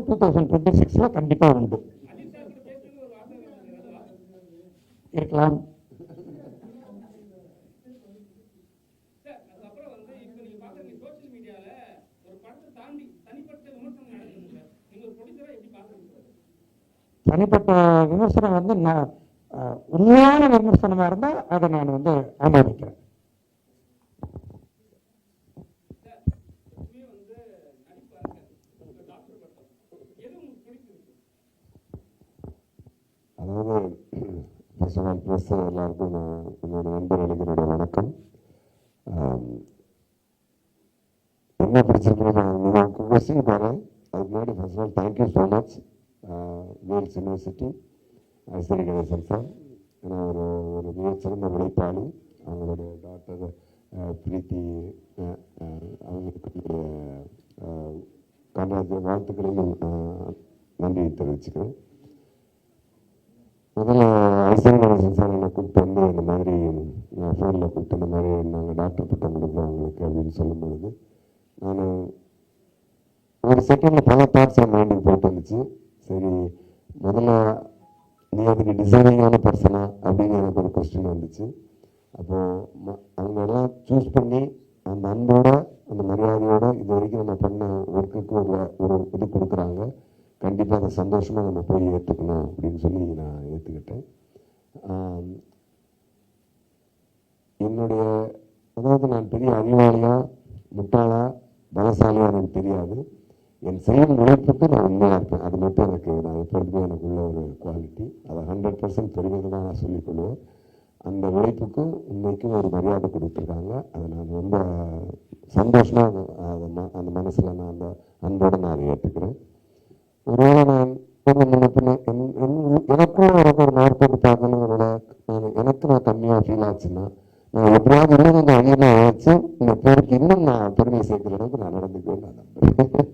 2026 கண்டிப்பாக உண்டு இருக்கலாம். தனிப்பட்ட விமர்சனம் வந்து நான் உண்மையான விமர்சனமாக இருந்தால் அதை நான் வந்து ஆமோதிக்கிறேன். அதாவது ப்ளஸ் எல்லாருக்கும் என்னோட நண்பர் அழைக்கிறோட வணக்கம். என்ன பிடிச்சிருக்கீங்க கொஸ்டின் பாரு. அதுக்கு முன்னாடி first all thank you so much Vels university Aishwari Ganesan sir. ஏன்னா ஒரு மிகச்சிறந்த உழைப்பாளி. அவங்களுடைய டாக்டர் பிரீத்தி அவங்களுக்கு வாழ்த்துக்களையும் நன்றி தெரிவிச்சுக்கிறேன். முதல்ல ஐஸ்வரி கணேசன் சார் என்னை கூப்பிட்டு வந்து இந்த மாதிரி ஃபோனில் கூப்பிட்டு இந்த மாதிரி நாங்கள் டாக்டர் பட்டம் கொடுக்குறோம் அவங்களுக்கு அப்படின்னு சொல்லும் பொழுது நான் ஒரு செகண்டில் பல தாட்ஸ் என் மைண்டுக்கு போயிட்டு வந்துச்சு. சரி, முதல்ல நீ அதுக்கு டிசைனிங்கான பர்சனா அப்படின்னு எனக்கு ஒரு கொஸ்டின் வந்துச்சு. அப்போது அவங்க எல்லாம் சூஸ் பண்ணி அந்த அன்போட அந்த மரியாதையோடு இது வரைக்கும் நம்ம பண்ண ஒர்க்குக்கு ஒரு இது கொடுக்குறாங்க. கண்டிப்பாக அதை சந்தோஷமாக நம்ம போய் ஏற்றுக்கணும் அப்படின்னு சொல்லி நான் ஏற்றுக்கிட்டேன். என்னுடைய அதாவது நான் பெரிய அறிவாளியா முட்டாளா பலசாலியாக எனக்கு தெரியாது. என் செய்யும் உழைப்புக்கு நான் உண்மையாக இருப்பேன். அது மட்டும் நான் எப்பொழுதுமே எனக்குள்ள ஒரு குவாலிட்டி. அதை 100% பெருமிதமாக நான் சொல்லிக்கொள்வேன். அந்த உழைப்புக்கு உண்மைக்கும் ஒரு மரியாதை கொடுத்துருக்காங்க. அதை நான் ரொம்ப சந்தோஷமாக அந்த மனசில் நான் அந்த அன்போடு நான் அதை ஏற்றுக்கிறேன். ஒருவேளை நான் எனக்கும் எனக்கு ஒரு மார்க்கெட்டு பார்க்கணுங்கிறத எனக்கு நான் கம்மியாக ஃபீல் ஆச்சுன்னா நான் எப்படியாவது இன்னும் கொஞ்சம் அதிகமாக வச்சு இந்த பேருக்கு இன்னும் நான் பெருமை சேர்க்கிற அளவுக்கு நான் நடந்துக்குவேன் நான் நம்புறேன்.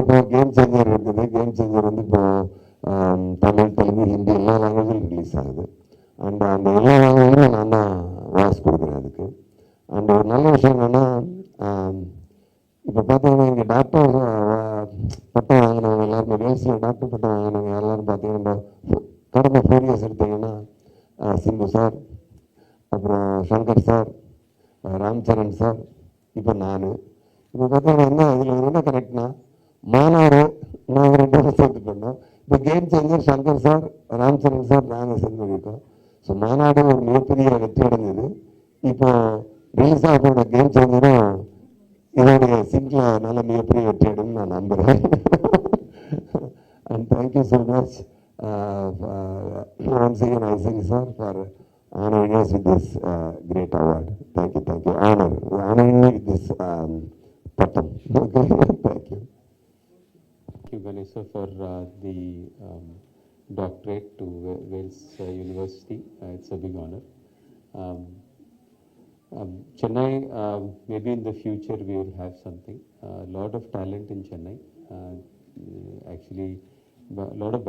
இப்போ கேம் சேஞ்சர் இருக்குது. கேம் சேஞ்சர் வந்து இப்போ தமிழ், தெலுங்கு, ஹிந்தி எல்லா லாங்குவேஜிலும் ரிலீஸ் ஆகுது. அண்ட் அந்த எல்லா லாங்குவேஜிலும் நான் தான் வாய்ஸ் கொடுக்குறேன் அதுக்கு. அண்ட் ஒரு நல்ல விஷயம் என்னென்னா இப்போ பார்த்தீங்கன்னா இங்கே டாக்டர் பட்டம் வாங்கினவங்க எல்லாருமே வேல்ஸில் டாக்டர் பட்டம் வாங்கினவங்க எல்லோரும் பார்த்தீங்கன்னா கடந்த 4 years எடுத்தீங்கன்னா சிம்பு சார், அப்புறம் சங்கர் சார், ராம்சரண் சார், இப்போ நான். இப்போ பார்த்தீங்கன்னா என்ன இதில் என்ன கரெக்ட்னா மாநாடு நாங்கள் 2 பேரும் சேர்த்து பண்ணோம். இப்போ game changer Shankar sir, Ram Charan sir நாங்கள் சேர்ந்து பண்ணியிருக்கோம். ஸோ மாநாடு ஒரு மிகப்பெரிய வெற்றி அடைஞ்சது. இப்போ ரிலீஸ் ஆகோட கேம் சேஞ்சரும் இதோடைய சிங்கில் நல்ல மிகப்பெரிய வெற்றி அடைன்னு நான் நம்புகிறேன். And thank you so much once again Isari sir for honoring us with this great award. Thank you. Honoring me with this pattam. Okay, thank you. Thank you, Ganesha, for the doctorate to Wales University. It's a big honor. Chennai, maybe in the future we will have something. A lot of talent in Chennai. Actually, a lot of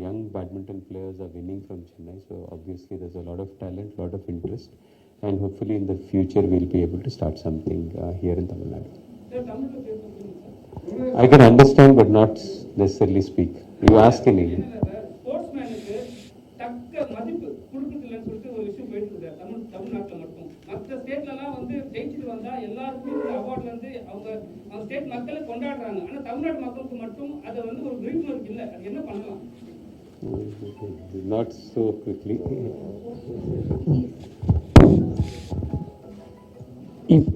young badminton players are winning from Chennai. So obviously there's a lot of talent, lot of interest. And hopefully in the future we'll be able to start something here in Tamil Nadu. I can understand but not necessarily speak. You ask in English. மற்ற ஸ்டேட்லலாம் வந்து ஜெயிச்சுட்டு வந்தா எல்லாருக்கும் அவார்ட்லேருந்து அவங்க state மக்களை கொண்டாடுறாங்க. ஆனால் தமிழ்நாடு மக்களுக்கு மட்டும் அதை வந்து ஒரு விழிப்புணர்வு இல்லை. அது என்ன பண்ணலாம்? Not so quickly.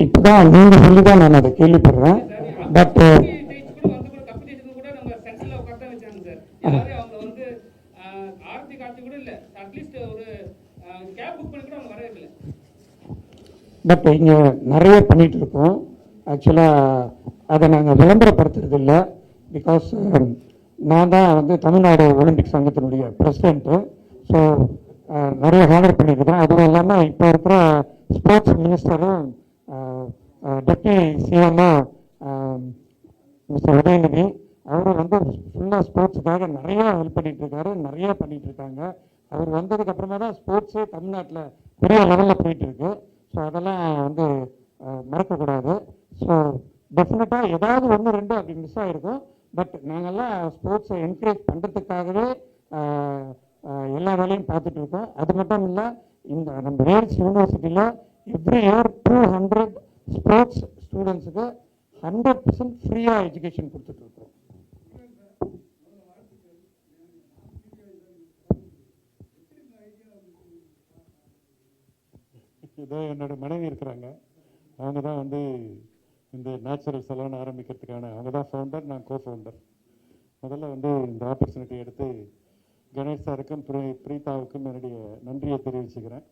இப்போதான் நீங்க சொல்லிதான் நான் அதை கேள்விப்படுறேன். பட் கூட நம்ம சென்டர்ல உட்காந்து வச்சாங்க சார். யாரும் அவங்க வந்து ஆர்த்தி காட்சி கூட இல்லை. அட்லீஸ்ட் ஒரு கேப் புக் பண்ணி கூட அவங்க வரவே இல்லை. பட் இங்கே நிறைய பண்ணிகிட்டு இருக்கோம். ஆக்சுவலாக அதை நாங்கள் விளம்பரப்படுத்துறது இல்லை. பிகாஸ் நான் தான் வந்து தமிழ்நாடு ஒலிம்பிக் சங்கத்தினுடைய பிரசிடென்ட்டு. ஸோ நிறைய ஹேண்டல் பண்ணியிருக்கிறேன். அதுவும் இல்லாமல் இப்போ இருக்கிற ஸ்போர்ட்ஸ் மினிஸ்டரும் டெப்டி சிஎம்மும் மிஸ்டர் உதயநிதி அவர் வந்து ஃபுல்லாக ஸ்போர்ட்ஸுக்காக நிறையா ஹெல்ப் பண்ணிட்டு இருக்காரு, நிறையா பண்ணிட்டு இருக்காங்க. அவர் வந்ததுக்கு அப்புறமா தான் ஸ்போர்ட்ஸே தமிழ்நாட்டில் பெரிய லெவலில் போயிட்டு இருக்கு. ஸோ அதெல்லாம் வந்து மறக்கக்கூடாது. ஸோ டெஃபினட்டாக ஏதாவது ஒன்று ரெண்டு அப்படி மிஸ் ஆகிருக்கும். பட் நாங்கள்லாம் ஸ்போர்ட்ஸை என்கரேஜ் பண்ணுறதுக்காகவே எல்லா வேலையும் பார்த்துட்டு இருக்கோம். அது மட்டும் இல்லை, இந்த நம்ம வேல்ஸ் யூனிவர்சிட்டியில் எவ்ரி இயர் 200 ஸ்போர்ட்ஸ் ஸ்டூடெண்ட்ஸுக்கு 100% ஃப்ரீயாக எஜுகேஷன் கொடுத்துட்ருக்கோம். இதோ என்னோட மனைவி இருக்கிறாங்க. அவங்க தான் வந்து இந்த நேச்சுரல் சலூன் ஆரம்பிக்கிறதுக்கான அவங்க தான் ஃபவுண்டர், நான் கோ ஃபவுண்டர். முதல்ல வந்து இந்த ஆப்பர்ச்சுனிட்டி எடுத்து கணேஷ் சாருக்கும் பிரீதாவுக்கும் என்னுடைய நன்றியை தெரிவிச்சுக்கிறேன்.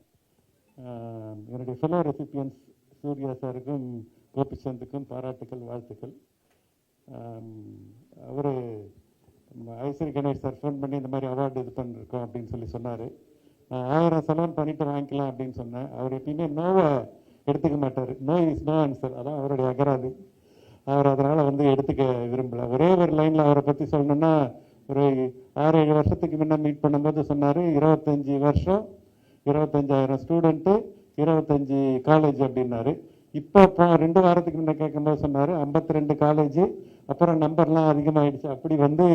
என்னுடைய ஃபெலோ ரெசிபியன்ஸ் சூர்யா சாருக்கும் கோபிச்சந்துக்கும் பாராட்டுக்கள், வாழ்த்துக்கள். அவர் ஐஸ்வரி கணேஷ் சார் ஃபோன் பண்ணி இந்த மாதிரி அவார்டு இது பண்ணிருக்கோம் அப்படின்னு சொல்லி சொன்னார். நான் 1000 சலூன் பண்ணிட்டு வாங்கிக்கலாம் அப்படின்னு சொன்னேன். அவர் எப்பயுமே நோவை எடுத்துக்க மாட்டார். நோ இஸ் நோ ஆன்சர், அதான் அவருடைய அகராது. அவர் அதனால் வந்து எடுத்துக்க விரும்பலை. ஒரே ஒரு லைனில் அவரை பற்றி சொல்லணுன்னா, ஒரு 6-7 வருஷத்துக்கு முன்னே மீட் பண்ணும்போது சொன்னார், 25 வருஷம் 25,000 ஸ்டூடெண்ட்டு 25 காலேஜ் அப்படின்னாரு. இப்போ 2 வாரத்துக்கு முன்னே கேட்கும்போது சொன்னார் 52 காலேஜ், அப்புறம் நம்பர்லாம் அதிகமாகிடுச்சு. அப்படி வந்து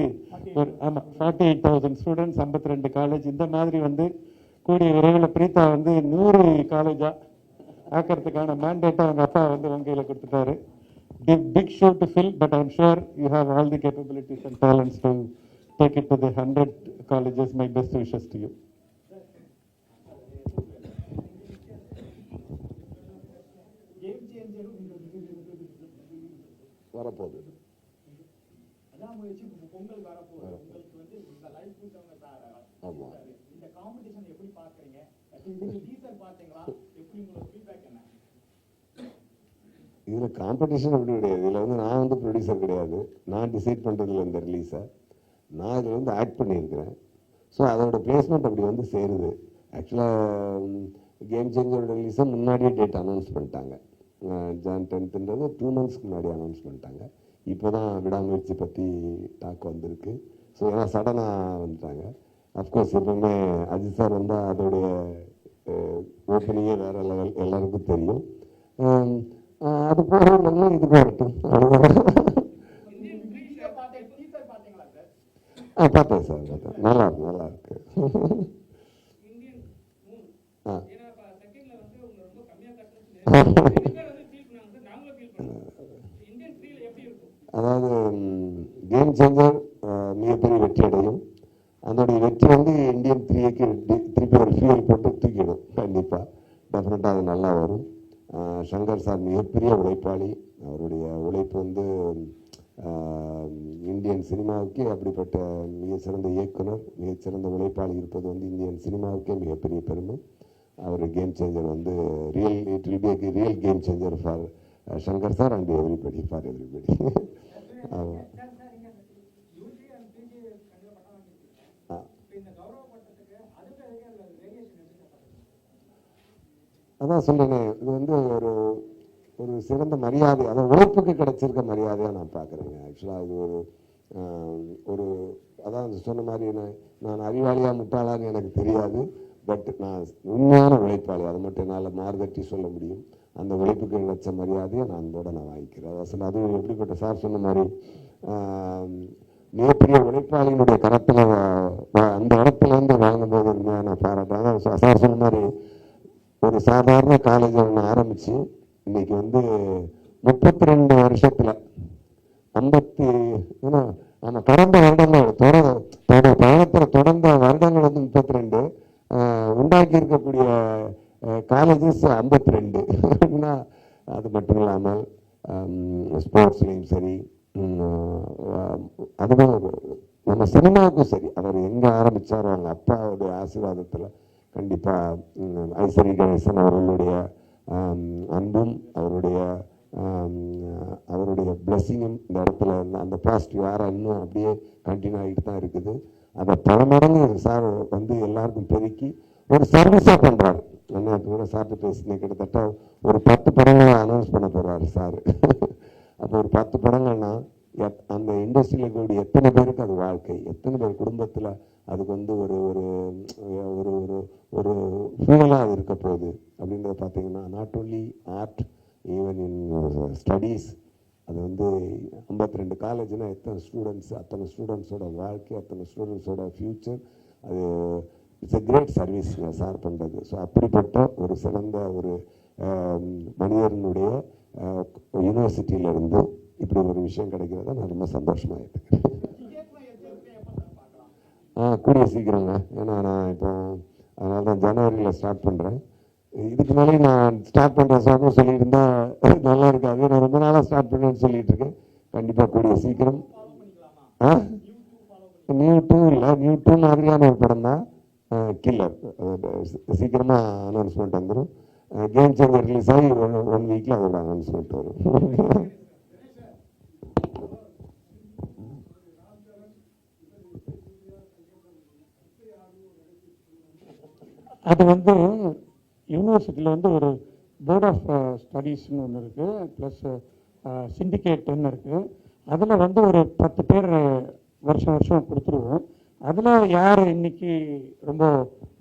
ஒரு ஆமாம் 48,000 ஸ்டூடெண்ட்ஸ், 52 காலேஜ். இந்த மாதிரி வந்து கூடிய விரைவில் பிரீதா வந்து 100 காலேஜாக ஆக்கிறதுக்கான மேண்டேட்டை அவங்க அப்பா வந்து வங்கியில் கொடுத்துட்டாரு. Big show to fill, but I'm sure you have all the capabilities and talents to take it to the 100 colleges. My best wishes to you. வரப்போகுது. ஆமாம். இதில் காம்படிஷன் அப்படி கிடையாது. இதில் வந்து நான் வந்து ப்ரொடியூசர் கிடையாது. நான் டிசைட் பண்ணுறதில்ல இந்த ரிலீஸை. நான் இதில் வந்து ஆக்ட் பண்ணியிருக்கிறேன். ஸோ அதோட பிளேஸ்மெண்ட் அப்படி வந்து சேருது. ஆக்சுவலாக கேம் சேஞ்சரோட ரிலீஸை முன்னாடியே டேட் அனௌன்ஸ் பண்ணிட்டாங்க. Jan 10ன்றது 2 months முன்னாடி அனௌன்ஸ் பண்ணிட்டாங்க. இப்போ தான் விடாமுயற்சி பற்றி டாக் வந்திருக்கு. ஸோ ஏன்னா சடனாக வந்துட்டாங்க. அஃப்கோர்ஸ் எப்பவுமே அஜித் சார் வந்தால் அதோடைய ஓப்பனிங்கே வேறு லெவல், எல்லாருக்கும் தெரியும். அது போக நல்லா இது போகட்டும், அவ்வளோதான். பார்த்தேன் சார், பார்த்தேன். நல்லா இருக்கு, நல்லா இருக்கு. அதாவது கேம் சேஞ்சர் மிகப்பெரிய வெற்றி அடையும். அதோடைய வெற்றி வந்து இந்தியன் 3க்கு திருப்பி ஒரு ஃபியூல் போட்டு தூக்கிடும். கண்டிப்பாக டெஃபினட்டாக அது நல்லா வரும். சங்கர் சார் மிகப்பெரிய உழைப்பாளி. அவருடைய உழைப்பு வந்து இந்தியன் சினிமாவுக்கே அப்படிப்பட்ட மிகச்சிறந்த இயக்குனர், மிகச்சிறந்த உழைப்பாளி இருப்பது வந்து இந்தியன் சினிமாவுக்கே மிகப்பெரிய பெருமை. அவர் கேம் சேஞ்சர் வந்து it will be real game changer for Shankar sir and everybody, for everybody. அதான் சொல்றேனே, இது வந்து ஒரு ஒரு சிறந்த மரியாதை, அதாவது உழைப்புக்கு கிடைச்சிருக்க மரியாதையாக நான் பார்க்குறேங்க. ஆக்சுவலாக இது ஒரு அதான் சொன்ன மாதிரி நான் அறிவாளியாக முட்டாளான்னு எனக்கு தெரியாது. பட் நான் உண்மையான உழைப்பாளி, அதை மட்டும் என்னால் மாறுதட்டி சொல்ல முடியும். அந்த உழைப்புக்கு கிடைச்ச மரியாதையை நான் அதோட நான் வாங்கிக்கிறேன். அதாவது அதுவும் எப்படிப்பட்ட சார் சொன்ன மாதிரி மிகப்பெரிய உழைப்பாளியினுடைய கரத்தில் அந்த இடத்துலேருந்து வாங்கும்போது நான் பாராட்டேன். அதான் சார் சொன்ன மாதிரி ஒரு சாதாரண காலேஜை ஒன்று ஆரம்பித்து இன்னைக்கு வந்து 32 வருஷத்தில் 50 ஏன்னா நம்ம கடந்த வருடங்கள் தன்னோட பயணத்தில் தொடர்ந்த வருடங்கள் வந்து 32, உண்டாக்கி இருக்கக்கூடிய காலேஜஸ் 52. அப்படின்னா அது மட்டும் இல்லாமல் ஸ்போர்ட்ஸ்லேயும் சரி, அதுதான் நம்ம சினிமாவுக்கும் சரி. அவர் எங்கே ஆரம்பித்தாரோ அவங்க அப்பாவுடைய ஆசீர்வாதத்தில் கண்டிப்பாக ஐஸ்வரி கணேசன் அவர்களுடைய அன்பும் அவருடைய பிளஸ்ஸிங்கும் இந்த இடத்துல அந்த பாசிட்டிவ் வேற இன்னும் அப்படியே கண்டினியூ ஆகிட்டு தான் இருக்குது. அதை பல மடங்கு சார் வந்து எல்லாருக்கும் பெருக்கி ஒரு சர்வீஸாக பண்ணுறாரு. நான் கூட சார்ட்டு பேசினேன், கிட்டத்தட்ட ஒரு 10 படங்களை அனௌன்ஸ் பண்ண போகிறாரு சார். அப்போ ஒரு 10 படங்கள்னா அந்த இண்டஸ்ட்ரியில் இருக்கக்கூடிய எத்தனை பேருக்கு அது வாழ்க்கை, எத்தனை பேர் குடும்பத்தில் அதுக்கு வந்து ஒரு ஒரு ஒரு ஒரு ஒரு சூழலாக அது இருக்க போகுது அப்படின்றத பார்த்தீங்கன்னா, not only art, even in studies. அது வந்து 52 காலேஜ்னால் எத்தனை ஸ்டூடெண்ட்ஸ், அத்தனை ஸ்டூடெண்ட்ஸோட வாழ்க்கை, அத்தனை ஸ்டூடெண்ட்ஸோட ஃப்யூச்சர், அது it's a great service sir பண்ணுறது. ஸோ அப்படிப்பட்ட ஒரு சிறந்த ஒரு மனிதனுடைய யூனிவர்சிட்டியிலேருந்து இப்படி ஒரு விஷயம் கிடைக்கிறத நான் ரொம்ப சந்தோஷமாக எடுத்துக்கிறேன். கூடிய சீக்கிரங்க. ஏன்னா நான் இப்போ அதனால தான் ஜனவரியில் ஸ்டார்ட் பண்ணுறேன். இதுக்கு மேலே நான் ஸ்டார்ட் பண்ணுற சாங்கும் சொல்லியிருந்தா நல்லா இருக்காது. நான் ரொம்ப நாளாக ஸ்டார்ட் பண்ணுறேன்னு சொல்லிட்டு இருக்கேன். கண்டிப்பாக கூடிய சீக்கிரம். நியூ 2 இல்லை, நியூ 2 மாதிரியான ஒரு படம் தான் கில்லர். சீக்கிரமாக அனௌன்ஸ்மெண்ட் வந்துடும். கேம் சேஞ்சர் ரிலீஸ் ஆகி 1 வீக்கில் அதோட அனௌன்ஸ்மெண்ட் வரும். அது வந்து யூனிவர்சிட்டியில் வந்து ஒரு போர்ட் ஆஃப் ஸ்டடீஸ்னு ஒன்று இருக்குது, ப்ளஸ் சிண்டிகேட்டுன்னு இருக்குது. அதில் வந்து ஒரு 10 பேர் வருஷம் கொடுத்துருவோம். அதில் யார் இன்னைக்கு ரொம்ப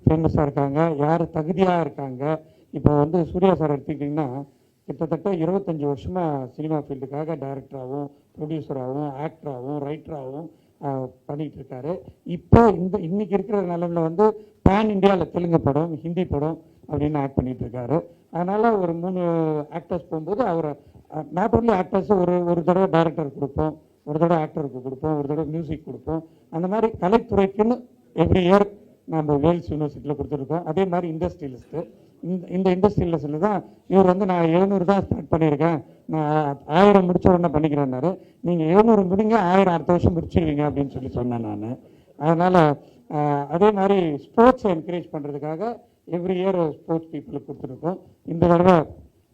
ஃபேமஸாக இருக்காங்க, யார் தகுதியாக இருக்காங்க. இப்போ வந்து சூர்யா சார் எடுத்துக்கிட்டிங்கன்னா கிட்டத்தட்ட 25 வருஷமாக சினிமா ஃபீல்டுக்காக டைரக்டராகவும் ப்ரொடியூசராகவும் ஆக்டராகவும் ரைட்டராகவும் பண்ணிகிட்டு இருக்காரு. இப்போ இன்னைக்கு இருக்கிற நிலமில் வந்து பேன் இந்தியாவில் தெலுங்கு படம், ஹிந்தி படம் அப்படின்னு ஆக்ட் பண்ணிகிட்டு இருக்காரு. அதனால் ஒரு 3 ஆக்டர்ஸ் போகும்போது அவரை நாட் ஓன்லி ஆக்டர்ஸை ஒரு தடவை டைரக்டர் கொடுப்போம், ஒரு தடவை ஆக்டருக்கு கொடுப்போம், ஒரு தடவை மியூசிக் கொடுப்போம். அந்த மாதிரி கலைத்துறைக்குன்னு எவ்ரி இயர் நம்ம வேல்ஸ் யூனிவர்சிட்டியில் கொடுத்துருக்கோம். அதே மாதிரி இண்டஸ்ட்ரியலிஸ்ட்டு, இந்த இண்டஸ்ட்ரியலிஸ்ட்டில் தான் இவர் வந்து நான் 700 தான் ஸ்டார்ட் பண்ணியிருக்கேன், நான் 1000 முடிச்ச உடனே பண்ணிக்கிறேன்னாரு. நீங்கள் 700 முடிங்க, 1000 அடுத்த வருஷம் முடிச்சிருவீங்க அப்படின்னு சொன்னேன் நான். அதனால் அதே மாதிரி ஸ்போர்ட்ஸை என்கரேஜ் பண்ணுறதுக்காக எவ்ரி இயர் ஸ்போர்ட்ஸ் பீப்புளுக்கு கொடுத்துருக்கோம். இந்த தடவை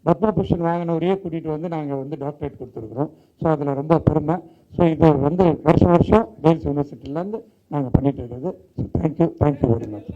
பத்மபூஷன் வாங்கினவரையே கூட்டிகிட்டு வந்து நாங்கள் வந்து டாக்டரேட் கொடுத்துருக்குறோம். ஸோ அதில் ரொம்ப பெருமை. ஸோ இது வந்து வருஷம் வேல்ஸ் யூனிவர்சிட்டிலேருந்து நாங்கள் பண்ணிகிட்டு இருக்கிறது. So thank you very much.